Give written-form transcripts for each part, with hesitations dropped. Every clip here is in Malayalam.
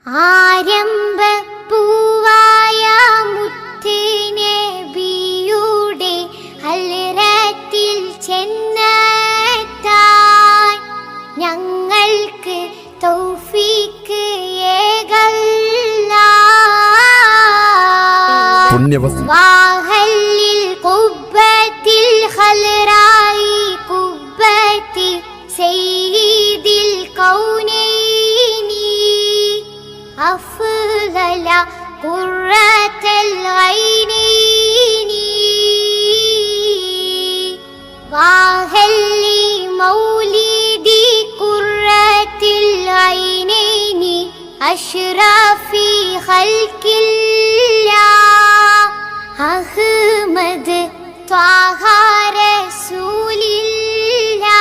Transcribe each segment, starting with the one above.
ആരംഭ പൂവായ മുത്തുനബിയുടെ ഹൽറത്തിൽ ചെന്നെത്താൻ ഞങ്ങൾക്ക് തൗഫീക്ക് വാഹല്ലിൽ ഖുബ്ബത്തിൽ ഖൽറായി ഖുബ്ബത്തി സയ്യിദിൽ കൗനൈനി അഫ്ളല ഖുറത്തൽ ഐനൈനി വാഹല്ലി മൗലിദി ഖുറത്തൽ ഐനൈനി അഷ്റഫി ഖൽഖില്ലാ അഹ്മദ് ത്വാഹ റസൂലില്ലാ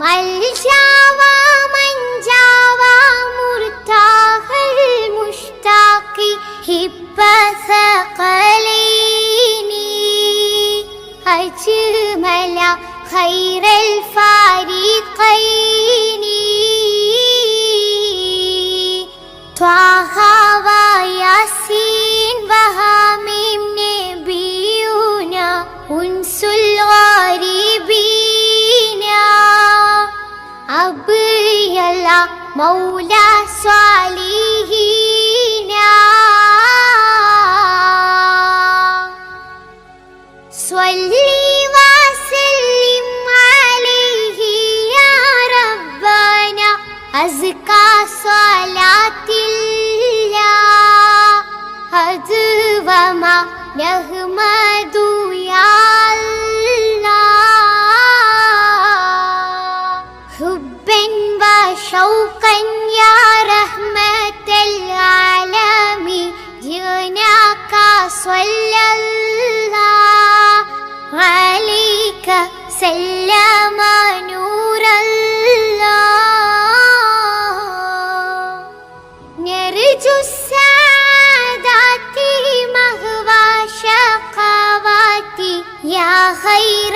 മൽജാവ മൻജാവ മുർതാഹൽ മുഷ്താഖി ഹിബ്ബ സഖലൈനി അജ്മല ഖൈറൽ ഫാരിഖൈനി ത്വാഹ وياسين وحاميم نبينا أنس الغريبين أبيل مولى صالحين صلي وسلم عليه يا ربنا أزكى صلاة وما نحمد يا الله حبا وشوقا يا رحمة العالمين جئناك صلى الله عليك سلم نور الله نرجو يا خير